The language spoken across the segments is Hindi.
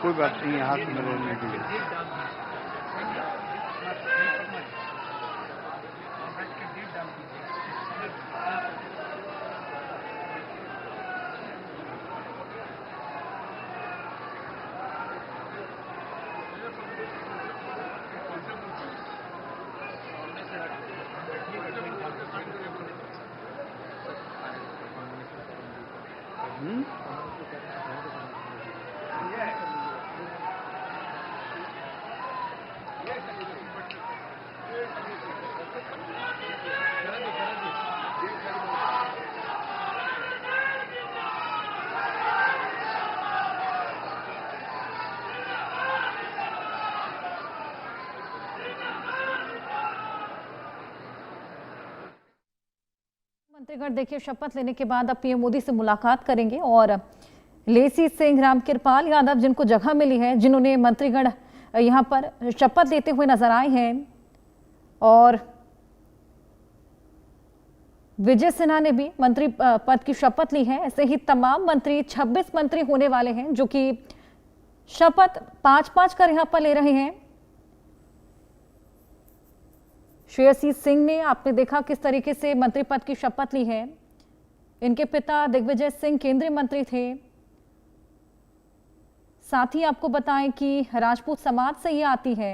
कोई बात नहीं है, हाथ में रहने के लिए। मंत्रीगण देखिए शपथ लेने के बाद अब पीएम मोदी से मुलाकात करेंगे और लेसी सिंह, रामकृपाल यादव जिनको जगह मिली है, जिन्होंने मंत्रीगण यहां पर शपथ लेते हुए नजर आए हैं, और विजय सिन्हा ने भी मंत्री पद की शपथ ली है। ऐसे ही तमाम मंत्री 26 मंत्री होने वाले हैं जो कि शपथ 5-5 कर यहां पर ले रहे हैं। श्रेयसी सिंह ने आपने देखा किस तरीके से मंत्री पद की शपथ ली है। इनके पिता दिग्विजय सिंह केंद्रीय मंत्री थे। साथ ही आपको बताएं कि राजपूत समाज से ये आती है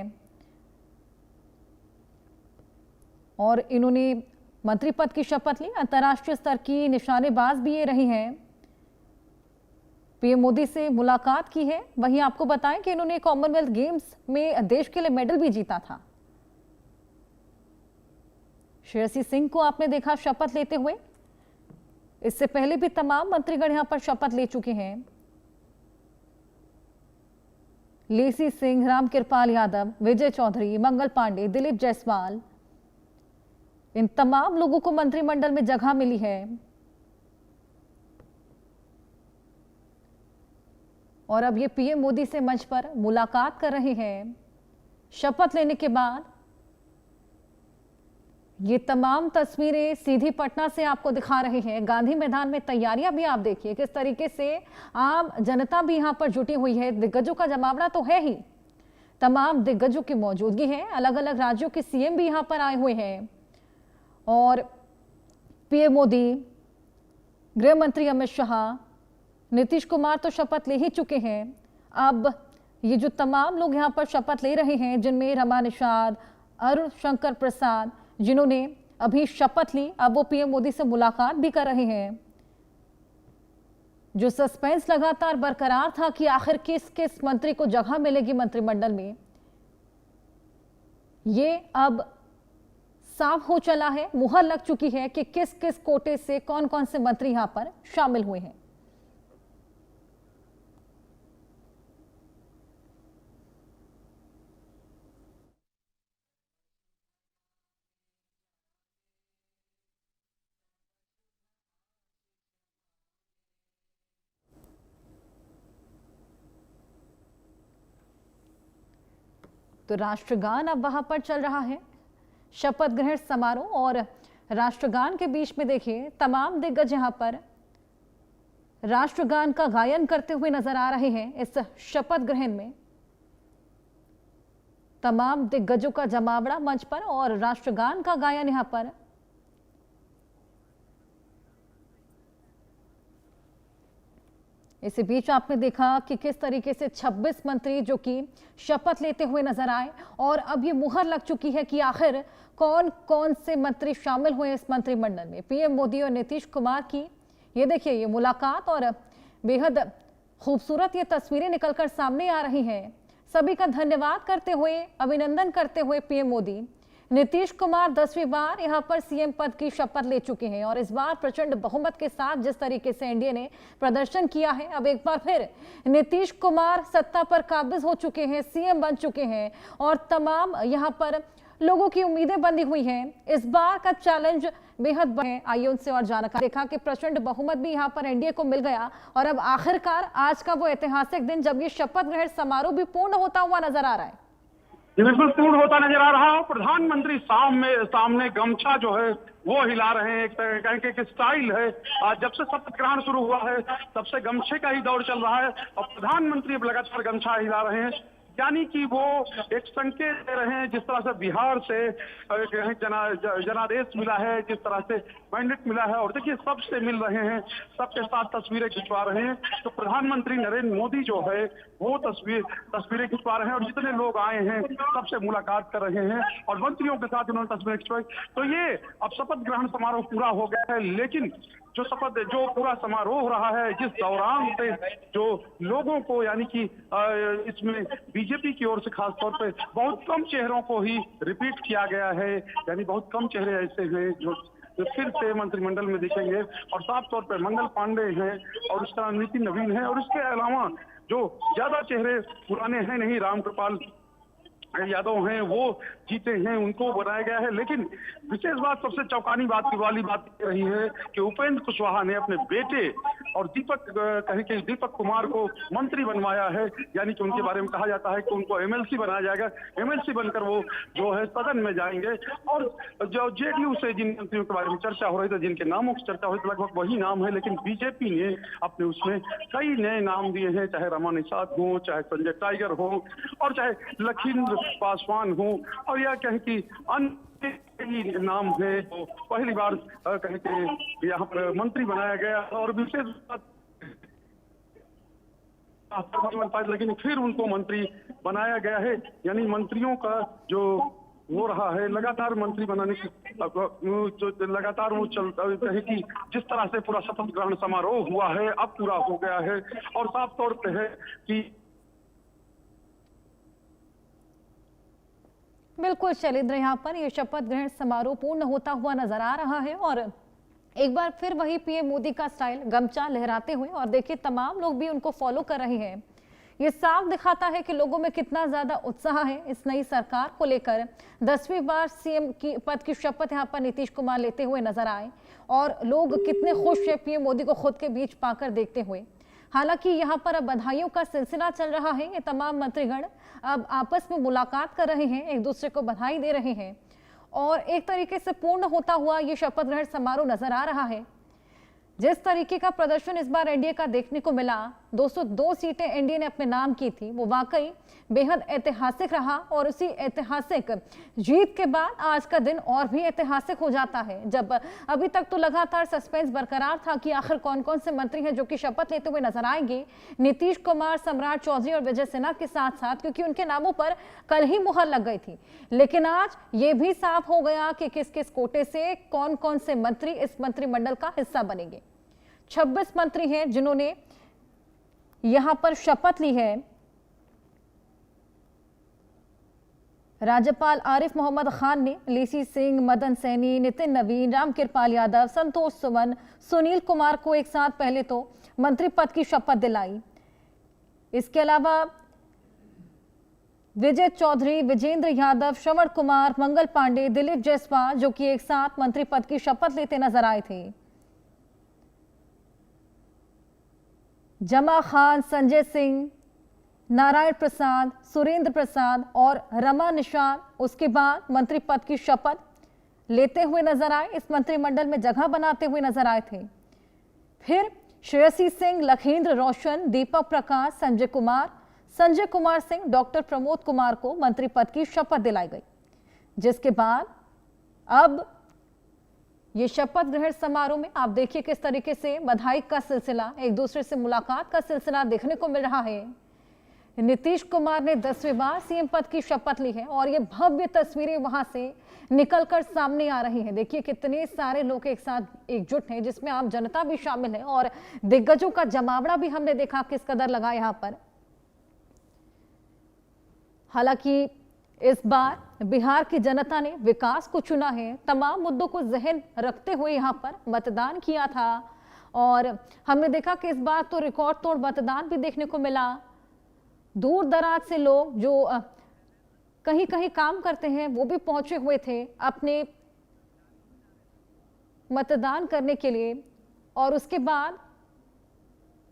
और इन्होंने मंत्री पद की शपथ ली। अंतर्राष्ट्रीय स्तर की निशानेबाज भी ये रही हैं। पीएम मोदी से मुलाकात की है। वहीं आपको बताएं कि इन्होंने कॉमनवेल्थ गेम्स में देश के लिए मेडल भी जीता था। श्रेयसी सिंह को आपने देखा शपथ लेते हुए। इससे पहले भी तमाम मंत्रीगण यहां पर शपथ ले चुके हैं। लेसी सिंह, रामकृपाल यादव, विजय चौधरी, मंगल पांडे, दिलीप जायसवाल, इन तमाम लोगों को मंत्रिमंडल में जगह मिली है। और अब ये पीएम मोदी से मंच पर मुलाकात कर रहे हैं। शपथ लेने के बाद ये तमाम तस्वीरें सीधी पटना से आपको दिखा रहे हैं। गांधी मैदान में तैयारियां भी आप देखिए किस तरीके से आम जनता भी यहां पर जुटी हुई है। दिग्गजों का जमावड़ा तो है ही, तमाम दिग्गजों की मौजूदगी है। अलग अलग राज्यों के सीएम भी यहां पर आए हुए हैं और पीएम मोदी, गृह मंत्री अमित शाह, नीतीश कुमार तो शपथ ले ही चुके हैं। अब ये जो तमाम लोग यहां पर शपथ ले रहे हैं, जिनमें रमा निषाद, अरुण शंकर प्रसाद, जिन्होंने अभी शपथ ली, अब वो पीएम मोदी से मुलाकात भी कर रहे हैं। जो सस्पेंस लगातार बरकरार था कि आखिर किस किस मंत्री को जगह मिलेगी मंत्रिमंडल में, ये अब साफ हो चला है। मुहर लग चुकी है कि किस किस कोटे से कौन कौन से मंत्री यहां पर शामिल हुए हैं। तो राष्ट्रगान अब वहां पर चल रहा है, शपथ ग्रहण समारोह, और राष्ट्रगान के बीच में देखिए तमाम दिग्गज यहां पर राष्ट्रगान का गायन करते हुए नजर आ रहे हैं। इस शपथ ग्रहण में तमाम दिग्गजों का जमावड़ा मंच पर और राष्ट्रगान का गायन यहां पर। इसी बीच आपने देखा कि किस तरीके से 26 मंत्री जो कि शपथ लेते हुए नजर आए, और अब ये मुहर लग चुकी है कि आखिर कौन कौन से मंत्री शामिल हुए इस मंत्रिमंडल में। पीएम मोदी और नीतीश कुमार की ये देखिए ये मुलाकात, और बेहद खूबसूरत ये तस्वीरें निकलकर सामने आ रही हैं। सभी का धन्यवाद करते हुए, अभिनंदन करते हुए पीएम मोदी। नीतीश कुमार 10वीं बार यहां पर सीएम पद की शपथ ले चुके हैं और इस बार प्रचंड बहुमत के साथ जिस तरीके से एनडीए ने प्रदर्शन किया है, अब एक बार फिर नीतीश कुमार सत्ता पर काबिज हो चुके हैं, सीएम बन चुके हैं और तमाम यहां पर लोगों की उम्मीदें बंधी हुई हैं। इस बार का चैलेंज बेहद बड़ा है। आइए उनसे और जानकारी। देखा कि प्रचंड बहुमत भी यहां पर एनडीए को मिल गया और अब आखिरकार आज का वो ऐतिहासिक दिन जब ये शपथ ग्रहण समारोह भी पूर्ण होता हुआ नजर आ रहा है। बिल्कुल पूर्ण होता नजर आ रहा है। प्रधानमंत्री सामने गमछा जो है वो हिला रहे हैं। एक तरह के स्टाइल है। जब से शपथ ग्रहण शुरू हुआ है तब से गमछे का ही दौर चल रहा है और प्रधानमंत्री अब लगातार गमछा हिला रहे हैं, यानी कि वो एक संकेत दे रहे हैं। जिस तरह से बिहार से जनादेश मिला है, जिस तरह से मैंडेट मिला है, और देखिए सबसे मिल रहे हैं, सबके साथ तस्वीरें खिंचवा रहे हैं। तो प्रधानमंत्री नरेंद्र मोदी जो है वो तस्वीरें खिंचवा रहे हैं और जितने लोग आए हैं सबसे मुलाकात कर रहे हैं और मंत्रियों के साथ उन्होंने तस्वीरें खिंचवाई। तो ये अब शपथ ग्रहण समारोह पूरा हो गया है, लेकिन जो पूरा समारोह हो रहा है, जिस दौरान से जो लोगों को, यानी कि इसमें बीजेपी की ओर से खास तौर पे बहुत कम चेहरों को ही रिपीट किया गया है, यानी बहुत कम चेहरे ऐसे हैं जो फिर से मंत्रिमंडल में दिखेंगे और साफ तौर पर मंगल पांडे हैं और उसका नितिन नवीन है और इसके अलावा जो ज्यादा चेहरे पुराने हैं नहीं, रामकृपाल यादव हैं वो जीते हैं, उनको बनाया गया है। लेकिन विशेष बात, सबसे चौंकानी वाली बात रही है कि उपेंद्र कुशवाहा ने अपने बेटे और दीपक कुमार को मंत्री बनवाया है, यानी कि उनके बारे में कहा जाता है कि उनको एमएलसी बनाया जाएगा। एमएलसी बनकर वो जो है सदन में जाएंगे और जो जेडीयू से जिन मंत्रियों के बारे में चर्चा हो रही थी, जिनके नामों की चर्चा हो रही थी, लगभग वही नाम है, लेकिन बीजेपी ने अपने उसमें कई नए नाम दिए हैं, चाहे रमा निषाद हो, चाहे संजय टाइगर हो और चाहे लखीन्द्र पासवान हो और या कहें कि अन्य नाम है तो पहली बार कहें कि यहाँ पर मंत्री बनाया गया और विशेष लेकिन फिर उनको मंत्री बनाया गया है, यानी मंत्रियों का जो हो रहा है लगातार मंत्री बनाने की जो लगातार वो चलता है कि जिस तरह से पूरा शपथ ग्रहण समारोह हुआ है अब पूरा हो गया है और साफ तौर पे है कि बिल्कुल शैलेंद्र, यहाँ पर यह शपथ ग्रहण समारोह पूर्ण होता हुआ नजर आ रहा है और एक बार फिर वही पीएम मोदी का स्टाइल, गमछा लहराते हुए, और देखिए तमाम लोग भी उनको फॉलो कर रहे हैं। ये साफ दिखाता है कि लोगों में कितना ज्यादा उत्साह है इस नई सरकार को लेकर। 10वीं बार सीएम की पद की शपथ यहाँ पर नीतीश कुमार लेते हुए नजर आए और लोग कितने खुश है पीएम मोदी को खुद के बीच पाकर देखते हुए। हालांकि यहाँ पर अब बधाइयों का सिलसिला चल रहा है। ये तमाम मंत्रीगण अब आपस में मुलाकात कर रहे हैं, एक दूसरे को बधाई दे रहे हैं और एक तरीके से पूर्ण होता हुआ ये शपथ ग्रहण समारोह नजर आ रहा है। जिस तरीके का प्रदर्शन इस बार एनडीए का देखने को मिला, 202 सीटें एनडीए ने अपने नाम की थी, वो वाकई बेहद ऐतिहासिक रहा और उसी ऐतिहासिक जीत के बाद आज का दिन और भी ऐतिहासिक हो जाता है। जब अभी तक तो लगातार सस्पेंस बरकरार था कि आखिर कौन कौन से मंत्री हैं जो कि शपथ लेते हुए नजर आएंगे, नीतीश कुमार, सम्राट चौधरी और विजय सिन्हा के साथ साथ, क्योंकि उनके नामों पर कल ही मुहर लग गई थी। लेकिन आज ये भी साफ हो गया कि किस किस कोटे से कौन कौन से मंत्री इस मंत्रिमंडल का हिस्सा बनेंगे। 26 मंत्री हैं जिन्होंने यहां पर शपथ ली है। राज्यपाल आरिफ मोहम्मद खान ने लेसी सिंह, मदन सैनी, नितिन नवीन, रामकृपाल यादव, संतोष सुमन, सुनील कुमार को एक साथ पहले तो मंत्री पद की शपथ दिलाई। इसके अलावा विजय चौधरी, विजेंद्र यादव, श्रवण कुमार, मंगल पांडे, दिलीप जायसवाल जो कि एक साथ मंत्री पद की शपथ लेते नजर आए थे। जमा खान, संजय सिंह, नारायण प्रसाद, सुरेंद्र प्रसाद और रमा निषाद उसके बाद मंत्री पद की शपथ लेते हुए नजर आए, इस मंत्रिमंडल में जगह बनाते हुए नजर आए थे। फिर श्रेयसी सिंह, लखीन्द्र रोशन, दीपक प्रकाश, संजय कुमार सिंह, डॉक्टर प्रमोद कुमार को मंत्री पद की शपथ दिलाई गई, जिसके बाद अब ये शपथ ग्रहण समारोह में आप देखिए किस तरीके से बधाई का सिलसिला, एक दूसरे से मुलाकात का सिलसिला देखने को मिल रहा है। नीतीश कुमार ने 10वीं बार सीएम पद की शपथ ली है और ये भव्य तस्वीरें वहां से निकलकर सामने आ रही हैं। देखिए कितने सारे लोग एक साथ एकजुट हैं, जिसमें आम जनता भी शामिल है और दिग्गजों का जमावड़ा भी हमने देखा किस कदर लगा यहां पर। हालांकि इस बार बिहार की जनता ने विकास को चुना है, तमाम मुद्दों को जहन रखते हुए यहां पर मतदान किया था और हमने देखा कि इस बार तो रिकॉर्ड तोड़ मतदान भी देखने को मिला। दूर दराज से लोग जो कहीं कहीं काम करते हैं वो भी पहुंचे हुए थे अपने मतदान करने के लिए और उसके बाद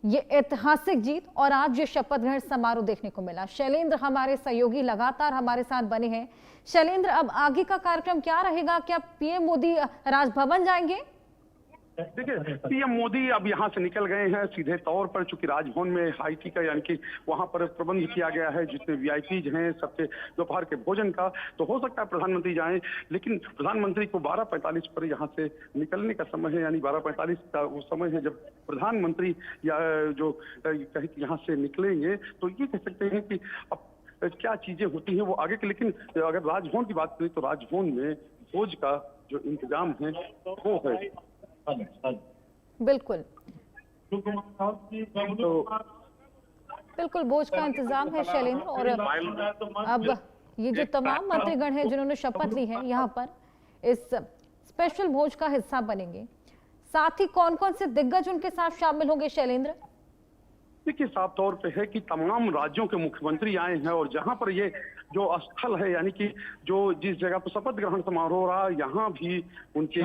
ये ऐतिहासिक जीत और आज ये शपथ ग्रहण समारोह देखने को मिला। शैलेंद्र हमारे सहयोगी लगातार हमारे साथ बने हैं। शैलेंद्र, अब आगे का कार्यक्रम क्या रहेगा? क्या पीएम मोदी राजभवन जाएंगे? देखिए, पीएम मोदी अब यहाँ से निकल गए हैं सीधे तौर पर, चूंकि राजभवन में हाई टी का यानी कि वहां पर प्रबंध किया गया है जितने वीआईपीज हैं सबके दोपहर के भोजन का, तो हो सकता है प्रधानमंत्री जाएं, लेकिन प्रधानमंत्री को 12:45 पर यहाँ से निकलने का समय है, यानी 12:45 का वो समय है जब प्रधानमंत्री या जो कहे कि यहाँ से निकलेंगे। तो ये कह सकते हैं कि अब क्या चीजें होती हैं वो आगे की, लेकिन अगर राजभवन की बात करें तो राजभवन में भोज का जो इंतजाम है वो है। बिल्कुल बिल्कुल भोज का इंतजाम है शैलेंद्र। और अब ये जो तमाम मंत्रीगण हैं जिन्होंने शपथ ली है यहाँ पर इस स्पेशल भोज का हिस्सा बनेंगे, साथ ही कौन कौन से दिग्गज उनके साथ शामिल होंगे शैलेंद्र? देखिए, साफ तौर पे है कि तमाम राज्यों के मुख्यमंत्री आए हैं और जहां पर ये जो स्थल है यानी कि जो जिस जगह पर शपथ ग्रहण समारोह रहा, यहाँ भी उनके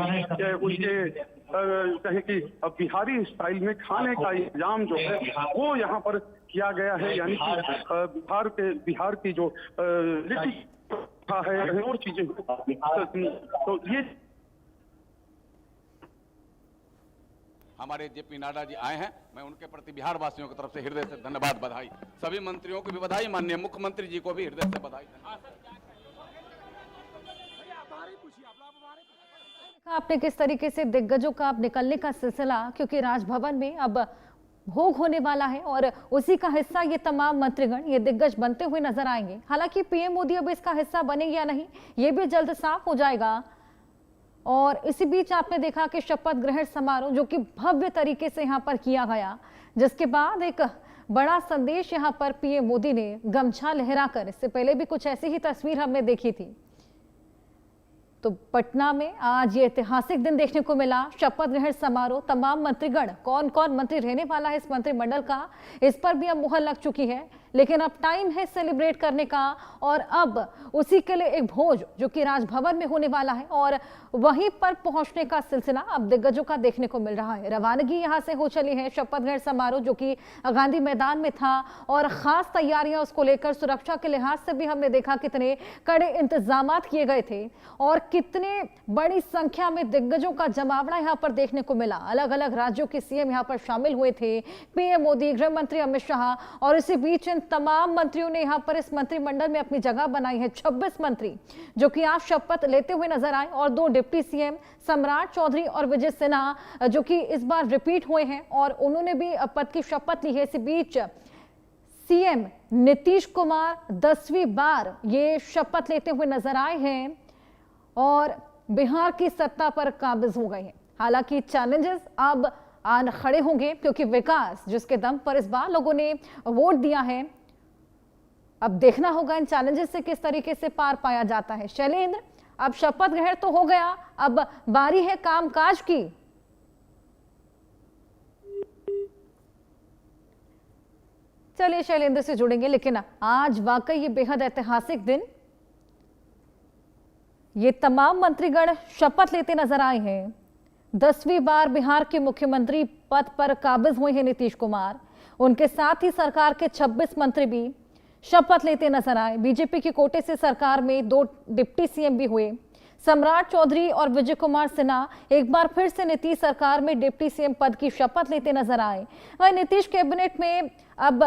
कहें कि बिहारी स्टाइल में खाने का इंतजाम जो है वो यहाँ पर किया गया है, यानी कि बिहार की जो लिट्टी है और चीजें, तो ये हमारे जेपी नड्डा जी आए हैं। मैं उनके प्रति बिहार वासियों की तरफ से हृदय से धन्यवाद, बधाई, सभी मंत्रियों को भी बधाई, माननीय मुख्यमंत्री जी को भी हृदय से बधाई। आपने किस तरीके से दिग्गजों का अब निकलने का सिलसिला, क्योंकि राजभवन में अब भोग होने वाला है और उसी का हिस्सा ये तमाम मंत्रीगण, ये दिग्गज बनते हुए नजर आएंगे। हालांकि पीएम मोदी अब इसका हिस्सा बनेंगे या नहीं ये भी जल्द साफ हो जाएगा। और इसी बीच आपने देखा कि शपथ ग्रहण समारोह जो कि भव्य तरीके से यहाँ पर किया गया, जिसके बाद एक बड़ा संदेश यहाँ पर पीएम मोदी ने गमछा लहराकर, इससे पहले भी कुछ ऐसी ही तस्वीर हमने देखी थी। तो पटना में आज ये ऐतिहासिक दिन देखने को मिला, शपथ ग्रहण समारोह, तमाम मंत्रीगण, कौन कौन मंत्री रहने वाला है इस मंत्रिमंडल का, इस पर भी अब मुहर लग चुकी है। लेकिन अब टाइम है सेलिब्रेट करने का और अब उसी के लिए एक भोज जो कि राजभवन में होने वाला है और वहीं पर पहुंचने का सिलसिला अब दिग्गजों का देखने को मिल रहा है। रवानगी यहां से हो चली है शपथ ग्रहण समारोह जो कि गांधी मैदान में था और खास तैयारियां उसको लेकर सुरक्षा के लिहाज से भी हमने देखा कितने कड़े इंतजाम किए गए थे और कितने बड़ी संख्या में दिग्गजों का जमावड़ा यहाँ पर देखने को मिला। अलग अलग राज्यों के सीएम यहाँ पर शामिल हुए थे, पीएम मोदी, गृह मंत्री अमित शाह, और इसी बीच तमाम मंत्रियों ने यहां पर इस मंत्रिमंडल में अपनी जगह बनाई है। 26 मंत्री जो कि आज शपथ लेते हुए नजर आए और 2 डिप्टी सीएम सम्राट चौधरी और विजय सिन्हा जो कि इस बार रिपीट हुए हैं और उन्होंने भी पद की शपथ ली है। इसी बीच सीएम नीतीश कुमार 10वीं बार ये शपथ लेते हुए नजर आए हैं और बिहार की सत्ता पर काबिज हो गए हैं। हालांकि चैलेंजेस अब आन खड़े होंगे क्योंकि विकास जिसके दम पर इस बार लोगों ने वोट दिया है, अब देखना होगा इन चैलेंजेस से किस तरीके से पार पाया जाता है। शैलेंद्र, अब शपथ ग्रहण तो हो गया, अब बारी है कामकाज की। चलिए शैलेंद्र से जुड़ेंगे, लेकिन आज वाकई ये बेहद ऐतिहासिक दिन, ये तमाम मंत्रीगण शपथ लेते नजर आए हैं। 10वीं बार बिहार के मुख्यमंत्री पद पर काबिज हुए हैं नीतीश कुमार, उनके साथ ही सरकार के 26 मंत्री भी शपथ लेते नजर आए। बीजेपी के कोटे से सरकार में 2 डिप्टी सीएम भी हुए, सम्राट चौधरी और विजय कुमार सिन्हा एक बार फिर से नीतीश सरकार में डिप्टी सीएम पद की शपथ लेते नजर आए। वहीं नीतीश कैबिनेट में अब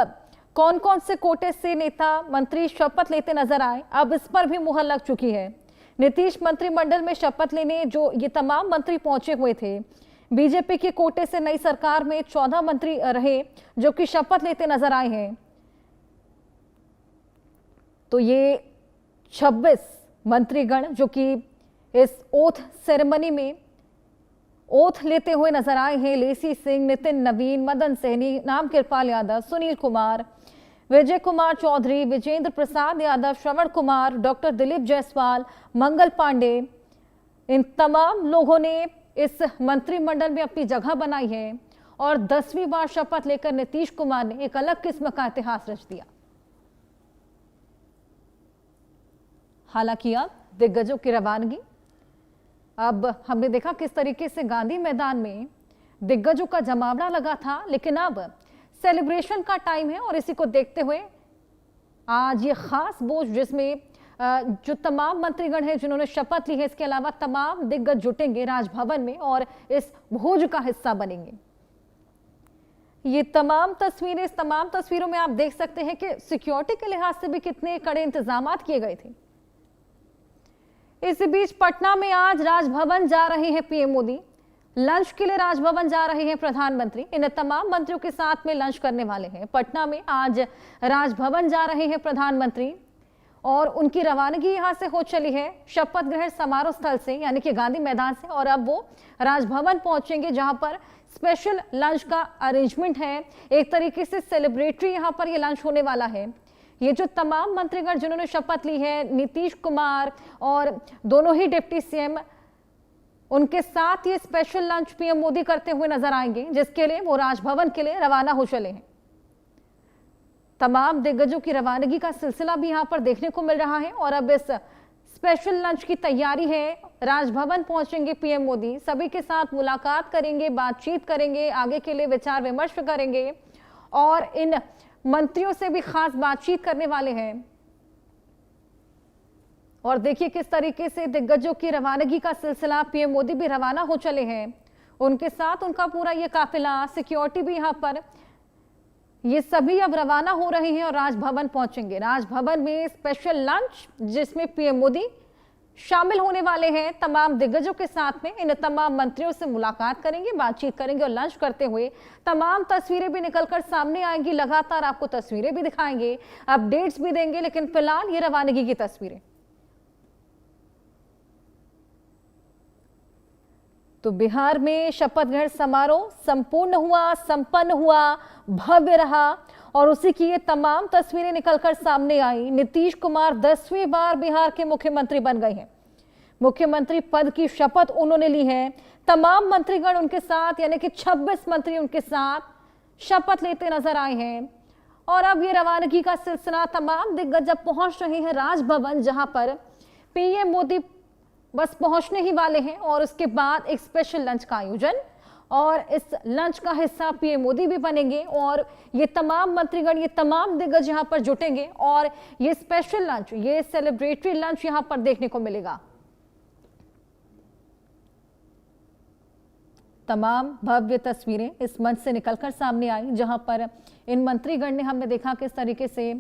कौन कौन से कोटे से नेता मंत्री शपथ लेते नजर आए, अब इस पर भी मुहर लग चुकी है। नीतीश मंत्रिमंडल में शपथ लेने जो ये तमाम मंत्री पहुंचे हुए थे, बीजेपी के कोटे से नई सरकार में 14 मंत्री रहे जो कि शपथ लेते नजर आए हैं। तो ये 26 मंत्रीगण जो कि इस ओथ सेरेमनी में ओथ लेते हुए नजर आए हैं, लेसी सिंह, नितिन नवीन, मदन सहनी, नाम कृपाल यादव, सुनील कुमार, विजय कुमार चौधरी, विजेंद्र प्रसाद यादव, श्रवण कुमार, डॉक्टर दिलीप जायसवाल, मंगल पांडे, इन तमाम लोगों ने इस मंत्रिमंडल में अपनी जगह बनाई है और 10वीं बार शपथ लेकर नीतीश कुमार ने एक अलग किस्म का इतिहास रच दिया। हालांकि अब दिग्गजों की रवानगी, अब हमने देखा किस तरीके से गांधी मैदान में दिग्गजों का जमावड़ा लगा था, लेकिन अब सेलिब्रेशन का टाइम है और इसी को देखते हुए आज ये खास भोज जिसमें जो तमाम मंत्रीगण हैं जिन्होंने शपथ ली है, इसके अलावा तमाम दिग्गज जुटेंगे राजभवन में और इस भोज का हिस्सा बनेंगे। ये तमाम तस्वीरें, इस तमाम तस्वीरों में आप देख सकते हैं कि सिक्योरिटी के लिहाज से भी कितने कड़े इंतजाम किए गए थे। इस बीच पटना में आज राजभवन जा रहे हैं पीएम मोदी, लंच के लिए राजभवन जा रहे हैं प्रधानमंत्री। इन तमाम मंत्रियों के साथ में लंच करने वाले हैं। पटना में आज राजभवन जा रहे हैं प्रधानमंत्री और उनकी रवानगी यहां से हो चली है शपथ ग्रहण समारोह स्थल से, यानी कि गांधी मैदान से, और अब वो राजभवन पहुंचेंगे जहां पर स्पेशल लंच का अरेंजमेंट है। एक तरीके से सेलिब्रेटरी यहां पर ये लंच होने वाला है। ये जो तमाम मंत्रीगण जिन्होंने शपथ ली है, नीतीश कुमार और दोनों ही डिप्टी सीएम, उनके साथ ये स्पेशल लंच पीएम मोदी करते हुए नजर आएंगे, जिसके लिए वो राजभवन के लिए रवाना हो चले हैं। तमाम दिग्गजों की रवानगी का सिलसिला भी यहां पर देखने को मिल रहा है और अब इस स्पेशल लंच की तैयारी है। राजभवन पहुंचेंगे पीएम मोदी, सभी के साथ मुलाकात करेंगे, बातचीत करेंगे, आगे के लिए विचार विमर्श करेंगे और इन मंत्रियों से भी खास बातचीत करने वाले हैं। और देखिए किस तरीके से दिग्गजों की रवानगी का सिलसिला, पीएम मोदी भी रवाना हो चले हैं, उनके साथ उनका पूरा ये काफिला, सिक्योरिटी भी यहां पर, ये सभी अब रवाना हो रहे हैं और राजभवन पहुंचेंगे। राजभवन में स्पेशल लंच जिसमें पीएम मोदी शामिल होने वाले हैं, तमाम दिग्गजों के साथ में इन तमाम मंत्रियों से मुलाकात करेंगे, बातचीत करेंगे और लंच करते हुए तमाम तस्वीरें भी निकलकर सामने आएंगी। लगातार आपको तस्वीरें भी दिखाएंगे, अपडेट्स भी देंगे, लेकिन फिलहाल ये रवानगी की तस्वीरें। तो बिहार में शपथ ग्रहण समारोह संपन्न हुआ, भव्य रहा और उसी की ये तमाम तस्वीरें निकलकर सामने आई। नीतीश कुमार 10वीं बार बिहार के मुख्यमंत्री बन गए हैं। मुख्यमंत्री पद की शपथ उन्होंने ली है। तमाम मंत्रीगण उनके साथ, यानी कि 26 मंत्री उनके साथ शपथ लेते नजर आए हैं और अब ये रवानगी का सिलसिला, तमाम दिग्गज जब पहुंच रहे हैं राजभवन, जहां पर पीएम मोदी बस पहुंचने ही वाले हैं और उसके बाद एक स्पेशल लंच का आयोजन और इस लंच का हिस्सा पीएम मोदी भी बनेंगे और ये तमाम मंत्रीगण, ये तमाम दिग्गज यहां पर जुटेंगे और ये स्पेशल लंच, ये सेलिब्रेटरी लंच यहां पर देखने को मिलेगा। तमाम भव्य तस्वीरें इस मंच से निकलकर सामने आई जहां पर इन मंत्रीगण ने, हमने देखा किस तरीके से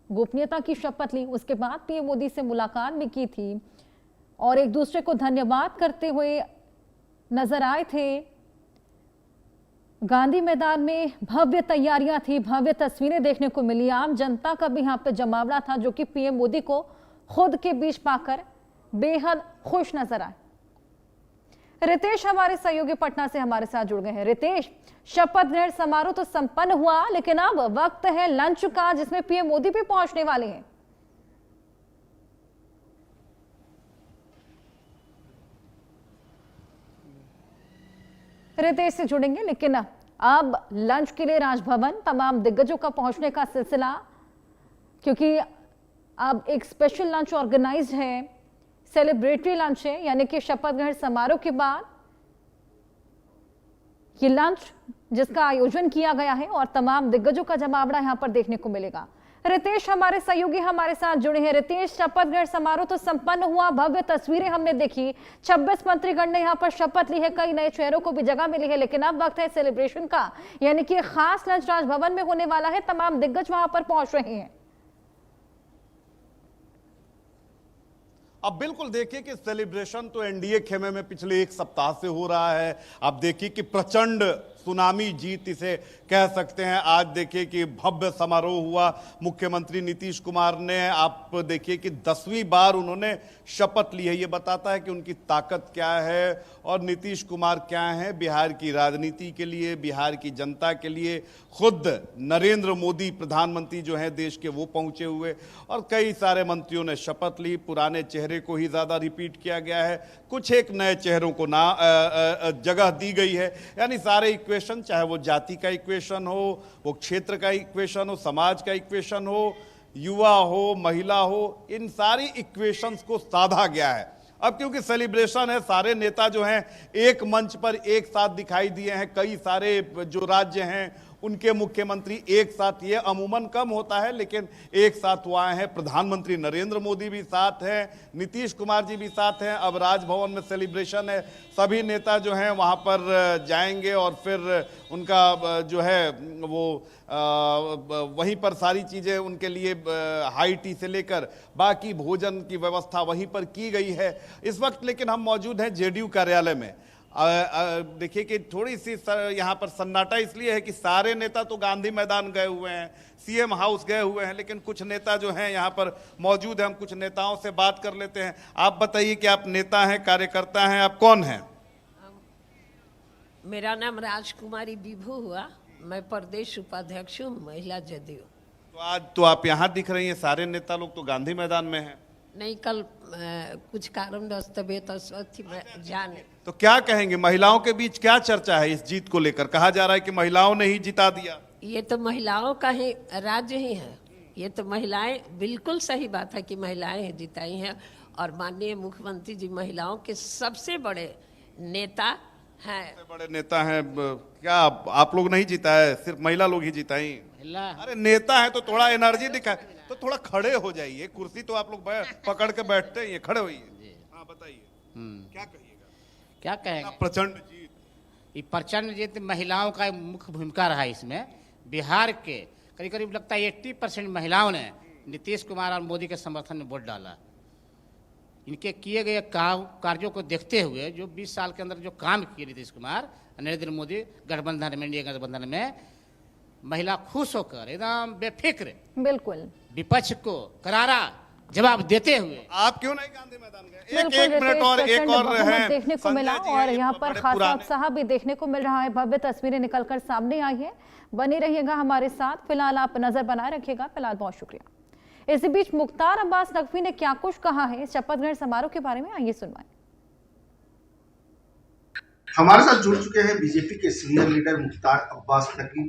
गोपनीयता की शपथ ली, उसके बाद पीएम मोदी से मुलाकात भी की थी और एक दूसरे को धन्यवाद करते हुए नजर आए थे। गांधी मैदान में भव्य तैयारियां थी, भव्य तस्वीरें देखने को मिली। आम जनता का भी यहां पे जमावड़ा था जो कि पीएम मोदी को खुद के बीच पाकर बेहद खुश नजर आए। रितेश हमारे सहयोगी पटना से हमारे साथ जुड़ गए हैं। रितेश, शपथ ग्रहण समारोह तो संपन्न हुआ, लेकिन अब वक्त है लंच का जिसमें पीएम मोदी भी पहुंचने वाले हैं। रितेश से जुड़ेंगे, लेकिन अब लंच के लिए राजभवन तमाम दिग्गजों का पहुंचने का सिलसिला, क्योंकि अब एक स्पेशल लंच ऑर्गेनाइज्ड है, सेलिब्रेटरी लंच है, यानी कि शपथ ग्रहण समारोह के बाद ये लंच जिसका आयोजन किया गया है और तमाम दिग्गजों का जमावड़ा यहां पर देखने को मिलेगा। रितेश हमारे सहयोगी हमारे साथ जुड़े हैं। रितेश, शपथ ग्रहण समारोह तो संपन्न हुआ, भव्य तस्वीरें हमने देखी, 26 मंत्रीगण ने यहां पर शपथ ली है, कई नए चेहरों को भी जगह मिली है, लेकिन अब वक्त है सेलिब्रेशन का, यानी कि खास लंच राजभवन में होने वाला है, तमाम दिग्गज वहां पर पहुंच रहे हैं। अब बिल्कुल देखिए कि सेलिब्रेशन तो एनडीए खेमे में पिछले एक सप्ताह से हो रहा है। अब देखिए कि प्रचंड सुनामी जीत इसे कह सकते हैं। आज देखिए कि भव्य समारोह हुआ, मुख्यमंत्री नीतीश कुमार ने, आप देखिए कि 10वीं बार उन्होंने शपथ ली है। ये बताता है कि उनकी ताकत क्या है और नीतीश कुमार क्या है बिहार की राजनीति के लिए, बिहार की जनता के लिए। खुद नरेंद्र मोदी प्रधानमंत्री जो हैं देश के, वो पहुंचे हुए और कई सारे मंत्रियों ने शपथ ली। पुराने चेहरे को ही ज्यादा रिपीट किया गया है, कुछ एक नए चेहरों को जगह दी गई है। यानी सारे इक्वेशन, चाहे वो जाति का इक्वेशन हो, वो क्षेत्र का इक्वेशन हो, समाज का इक्वेशन हो, युवा हो, महिला हो, इन सारी इक्वेशंस को साधा गया है। अब क्योंकि सेलिब्रेशन है, सारे नेता जो हैं एक मंच पर एक साथ दिखाई दिए हैं। कई सारे जो राज्य हैं उनके मुख्यमंत्री एक साथ, ये अमूमन कम होता है लेकिन एक साथ वो आए हैं। प्रधानमंत्री नरेंद्र मोदी भी साथ हैं, नीतीश कुमार जी भी साथ हैं। अब राजभवन में सेलिब्रेशन है, सभी नेता जो हैं वहां पर जाएंगे और फिर उनका जो है वो वहीं पर सारी चीजें उनके लिए हाई टी से लेकर बाकी भोजन की व्यवस्था वहीं पर की गई है इस वक्त। लेकिन हम मौजूद हैं जेडीयू कार्यालय में। देखिए कि थोड़ी सी यहाँ पर सन्नाटा इसलिए है कि सारे नेता तो गांधी मैदान गए हुए हैं, सीएम हाउस गए हुए हैं, लेकिन कुछ नेता जो हैं यहाँ पर मौजूद हैं। हम कुछ नेताओं से बात कर लेते हैं। आप बताइए कि आप नेता हैं, कार्यकर्ता हैं, आप कौन हैं? मेरा नाम राजकुमारी विभू हुआ, मैं प्रदेश उपाध्यक्ष हूँ महिला जदयू। तो आज तो आप यहाँ दिख रही हैं, सारे नेता लोग तो गांधी मैदान में हैं। नहीं, कल कुछ कारणवश तबीयत अस्वस्थ थी, मैं जाने। तो क्या कहेंगे, महिलाओं के बीच क्या चर्चा है इस जीत को लेकर? कहा जा रहा है कि महिलाओं ने ही जिता दिया। ये तो महिलाओं का ही राज्य ही है, ये तो महिलाएं, बिल्कुल सही बात है कि महिलाएं जिताई हैं। और माननीय मुख्यमंत्री जी महिलाओं के सबसे बड़े नेता हैं। सबसे बड़े नेता हैं। क्या आप लोग नहीं जिताए, सिर्फ महिला लोग ही जिताई? अरे नेता है तो थोड़ा एनर्जी दिखाए, तो थोड़ा खड़े हो जाइए। कुर्सी तो आप लोग पकड़ के बैठते हैं, खड़े होइए। हाँ बताइए क्या कहिएगा? क्या कहेंगे? प्रचंड जीत, ये प्रचंड जीत महिलाओं का मुख्य भूमिका रहा है इसमें। बिहार के करीब करीब लगता है 80% महिलाओं ने नीतीश कुमार और मोदी के समर्थन में वोट डाला। इनके किए गए कार्यों को देखते हुए, जो 20 साल के अंदर जो काम किए नीतीश कुमार नरेंद्र मोदी गठबंधन में, इंडिया गठबंधन में, महिला खुश होकर एकदम बेफिक्र बिल्कुल विपक्ष को करारा जवाब देते हुए। आप क्यों नहीं गांधी मैदान गए? एक मिनट और, एक और है देखने को मिला और यहाँ पर खासा उत्साह भी देखने को मिल रहा है। भव्य तस्वीरें निकलकर सामने आई है। बने रहिएगा हमारे साथ, फिलहाल आप नजर बनाए रखिएगा। फिलहाल बहुत शुक्रिया। इसी बीच मुख्तार अब्बास नकवी ने क्या कुछ कहा है इस शपथ ग्रहण समारोह के बारे में, आइए सुनवाएं। हमारे साथ जुड़ चुके हैं बीजेपी के senior leader Mukhtar Abbas Naqvi.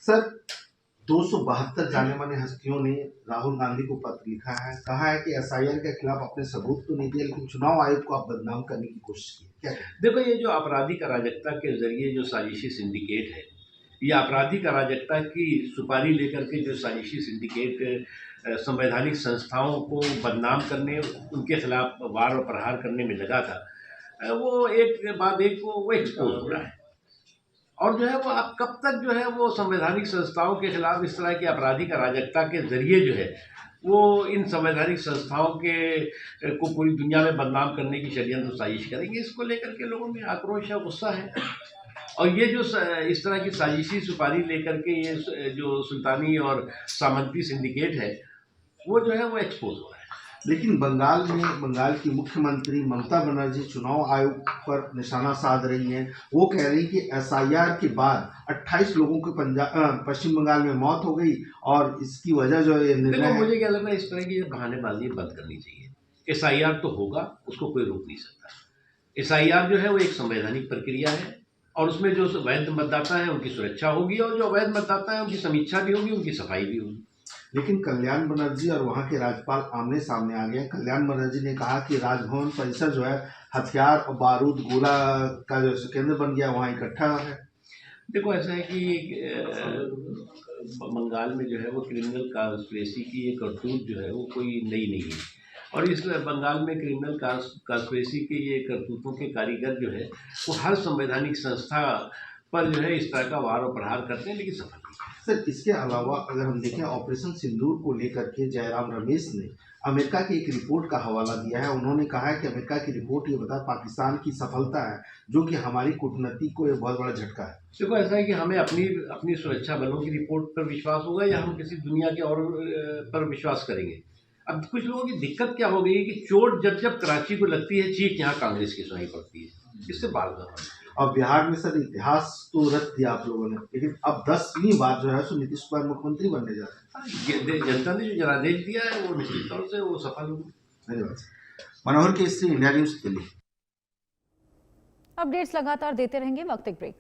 Sir, 272 जाने माने हस्तियों ने राहुल गांधी को पत्र लिखा है, कहा है कि एसआईआर के खिलाफ अपने सबूत तो नहीं दिए, लेकिन चुनाव आयोग को आप बदनाम करने की कोशिश की। क्या देखो, ये जो आपराधिक अराजकता के जरिए जो साजिशी सिंडिकेट है, ये आपराधिक अराजकता की सुपारी लेकर के जो साजिशी सिंडिकेट संवैधानिक संस्थाओं को बदनाम करने, उनके खिलाफ वार और प्रहार करने में लगा था, वो एक के बाद एक वो एक्सपोज हो रहा है। और जो है वो अब कब तक जो है वो संवैधानिक संस्थाओं के खिलाफ इस तरह की आपराधिक अराजकता के जरिए जो है वो इन संवैधानिक संस्थाओं के को पूरी दुनिया में बदनाम करने की षड्यंत्र साजिश करेंगे, इसको लेकर के लोगों में आक्रोश है, गुस्सा है। और ये जो इस तरह की साजिशी सुपारी लेकर के ये जो सुल्तानी और सामंती सिंडिकेट है, वो जो है वो एक्सपोज हो रहा है। लेकिन बंगाल की मुख्यमंत्री ममता बनर्जी चुनाव आयोग पर निशाना साध रही हैं। वो कह रही कि एसआईआर के बाद 28 लोगों के पश्चिम बंगाल में मौत हो गई और इसकी वजह जो है निर्णय। मुझे क्या लगता है, इस तरह की बहानेबाजी बंद करनी चाहिए। एसआईआर तो होगा, उसको कोई रोक नहीं सकता। एसआईआर जो है वो एक संवैधानिक प्रक्रिया है और उसमें जो वैध मतदाता है उनकी सुरक्षा होगी और जो अवैध मतदाता है उनकी समीक्षा भी होगी, उनकी सफाई भी होगी। लेकिन कल्याण बनर्जी और वहां के राज्यपाल आमने सामने आ गए। कल्याण बनर्जी ने कहा कि राजभवन परिसर जो है हथियार और बारूद गोला का जो केंद्र बन गया, वहां इकट्ठा है। देखो, ऐसा है कि बंगाल में जो है वो क्रिमिनल कॉन्स्पिरेसी की एक करतूत जो है वो कोई नई नहीं है। और इस बंगाल में क्रिमिनल कॉन्स्पिरेसी के ये करतूतों के कारीगर जो है वो हर संवैधानिक संस्था पर जो है इस तरह का वार और प्रहार करते हैं, लेकिन सफल नहीं। सर, इसके अलावा अगर हम देखें ऑपरेशन सिंदूर को लेकर के जयराम रमेश ने अमेरिका की एक रिपोर्ट का हवाला दिया है। उन्होंने कहा है कि अमेरिका की रिपोर्ट ये बता पाकिस्तान की सफलता है, जो कि हमारी कूटनीति को एक बहुत बड़ा झटका है। देखो, ऐसा है कि हमें अपनी सुरक्षा बलों की रिपोर्ट पर विश्वास होगा या हम किसी दुनिया के और पर विश्वास करेंगे। अब कुछ लोगों की दिक्कत क्या हो गई है कि चोट जब कराची को लगती है, चीख यहाँ कांग्रेस की सुनाई पड़ती है। इससे बाल गवा। और बिहार में सर इतिहास तो रच दिया आप लोगों ने, लेकिन अब 10वीं बार जो है सो नीतीश कुमार मुख्यमंत्री बनने जा रहे हैं। जनता ने जो जनादेश दिया है वो निश्चित तौर से वो सफल होगी। धन्यवाद। Manohar Kesari, India news Delhi. Updates लगातार देते रहेंगे, वक्त एक ब्रेक का।